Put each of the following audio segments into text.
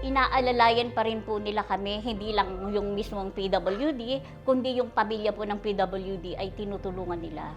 Inaalalayan pa rin po nila kami, hindi lang yung mismong PWD, kundi yung pamilya po ng PWD ay tinutulungan nila.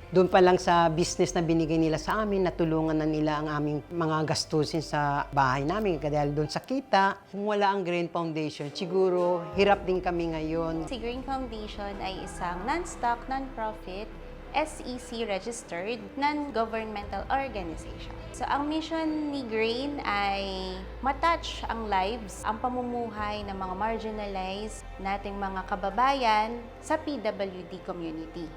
Doon pa lang sa business na binigay nila sa amin, natulungan na nila ang aming mga gastusin sa bahay namin. Dahil doon sa kita, kung wala ang Green Foundation, siguro hirap din kami ngayon. Si Green Foundation ay isang non-stock, non-profit, SEC-registered, non-governmental organization. So, ang mission ni Green ay matouch ang lives, ang pamumuhay ng mga marginalized nating mga kababayan sa PWD community.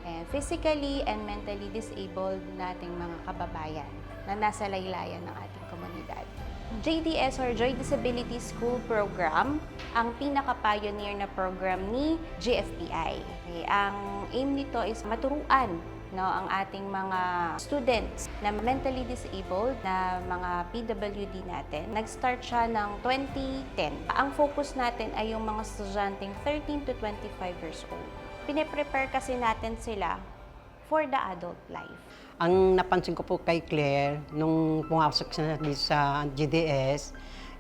And physically and mentally disabled nating mga kababayan na nasa laylayan ng ating komunidad. JDS or Joy Disability School Program, ang pinaka-pioneer na program ni GFPI. Okay, ang aim nito is maturuan ang ating mga students na mentally disabled na mga PWD natin. Nag-start siya ng 2010. Ang focus natin ay yung mga estudyanteng 13 to 25 years old. Pine-prepare kasi natin sila for the adult life. Ang napansin ko po kay Claire, nung pumasok siya dito sa GDS,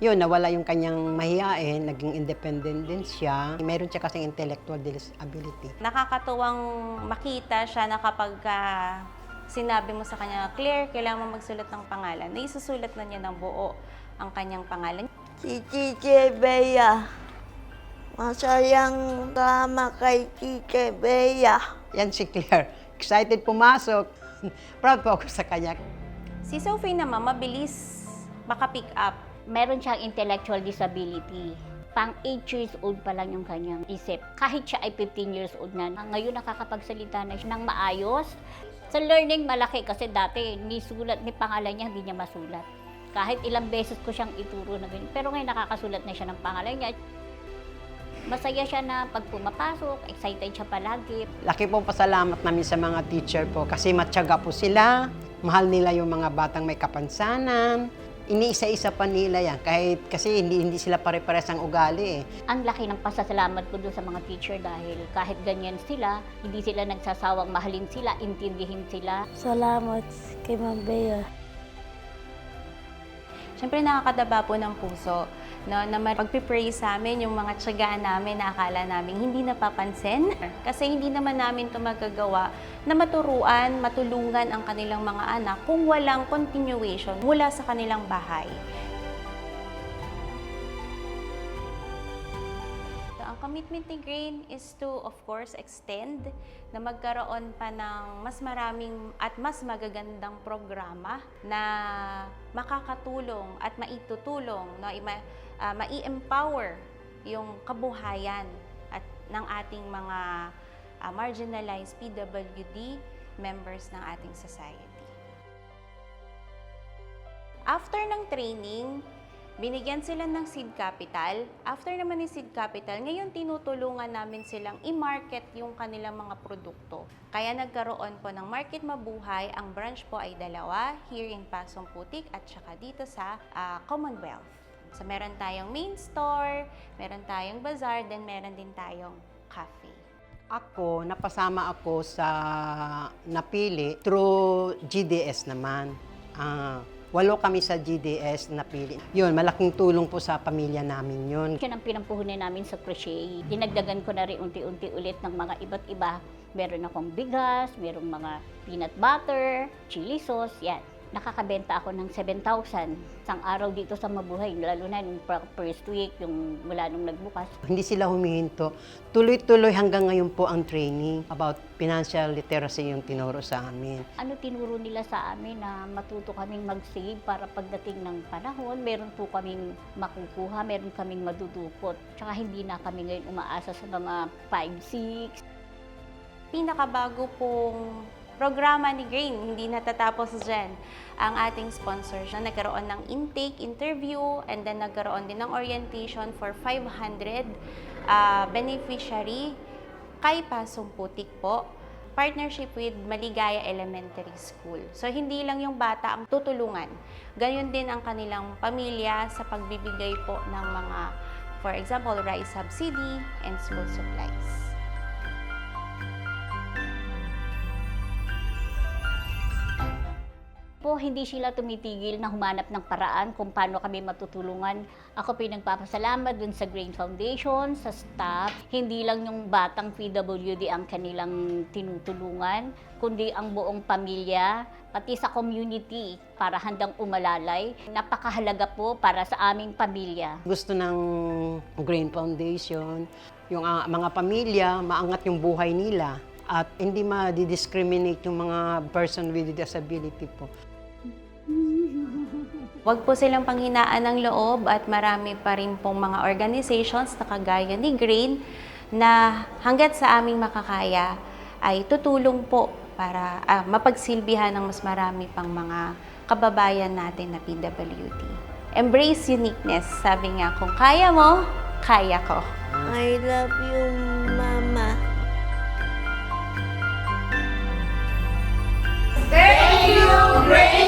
yun, nawala yung kanyang mahiyain, naging independent din siya. Meron siya kasing intellectual disability. Nakakatuwang makita siya na kapag sinabi mo sa kanya, Claire, kailangan mo magsulat ng pangalan, naisusulat na niya ng buo ang kanyang pangalan. Si Chiche Bea. Masayang drama kay Chiche Bea. Yan si Claire. Excited pumasok. Proud po ako sa kanya. Si Sophie naman, mabilis maka-pick up. Meron siyang intellectual disability. Pang 8 years old pa lang yung kanyang isip. Kahit siya ay 15 years old na, ngayon nakakapagsalita na siya ng maayos. Sa learning, malaki kasi dati, ni pangalan niya, hindi niya masulat. Kahit ilang beses ko siyang ituro na ganyan. Pero ngayon nakakasulat na siya ng pangalan niya. Masaya siya na pag pumapasok, excited siya palagi. Laki pong pasalamat namin sa mga teacher po kasi matyaga po sila. Mahal nila yung mga batang may kapansanan. Iniisa-isa pa nila yan kahit kasi hindi sila pare-pares ang ugali eh. Ang laki ng pasasalamat ko doon sa mga teacher dahil kahit ganyan sila, hindi sila nagsasawang mahalin sila, intindihin sila. Salamat kay Ma'am Bea. Siyempre nakakadaba po ng puso na pagpipray sa amin yung mga tiyagaan namin na akala namin hindi napapansin. Kasi hindi naman namin ito magagawa na maturuan, matulungan ang kanilang mga anak kung walang continuation mula sa kanilang bahay. Ang commitment ni Green is to, of course, extend na magkaroon pa ng mas maraming at mas magagandang programa na makakatulong at maitutulong, mai-empower yung kabuhayan at ng ating mga marginalized PWD members ng ating society. After ng training, binigyan sila ng seed capital. After naman ng seed capital, ngayon tinutulungan namin silang i-market yung kanilang mga produkto. Kaya nagkaroon po ng Market Mabuhay. Ang branch po ay 2, here in Pasong Putik at saka dito sa Commonwealth. So meron tayong main store, meron tayong bazaar, then meron din tayong cafe. Ako, napasama ako sa napili through GDS naman. 8 kami sa GDS napili. Yun, malaking tulong po sa pamilya namin yun. Yan ang pinampuhunan namin sa crochet. Dinagdagan ko na rin unti-unti ulit ng mga iba't iba. Meron akong bigas, merong mga peanut butter, chili sauce, yan. Nakakabenta ako ng 7,000 isang araw dito sa Mabuhay, lalo na yung first week, yung mula nung nagbukas. Hindi sila humihinto. Tuloy-tuloy hanggang ngayon po ang training about financial literacy yung tinuro sa amin. Ano tinuro nila sa amin na matuto kaming mag-save para pagdating ng panahon, meron po kaming makukuha, meron kaming madudukot. Tsaka hindi na kami ngayon umaasa sa mga 5-6. Pinakabago pong programa ni Green, hindi natatapos dyan ang ating sponsors na nagkaroon ng intake, interview, and then nagkaroon din ng orientation for 500 beneficiary kay Pasong Putik po. Partnership with Maligaya Elementary School. So, hindi lang yung bata ang tutulungan. Gayon din ang kanilang pamilya sa pagbibigay po ng mga, for example, rice subsidy and school supplies. po, hindi sila tumitigil na humanap ng paraan kung paano kami matutulungan. Ako pinagpapasalamat dun sa Grain Foundation, sa staff. Hindi lang yung batang PWD ang kanilang tinutulungan, kundi ang buong pamilya, pati sa community para handang umalalay. Napakahalaga po para sa aming pamilya. Gusto ng Grain Foundation, yung mga pamilya, maangat yung buhay nila at hindi ma-discriminate yung mga person with disability po. Huwag po silang panghinaan ng loob at marami pa rin pong mga organizations na kagaya ni Grain na hanggat sa aming makakaya ay tutulong po para mapagsilbihan ng mas marami pang mga kababayan natin na PWD. Embrace uniqueness. Sabi nga, kung kaya mo, kaya ko. I love you, Mama. Thank you, Grace!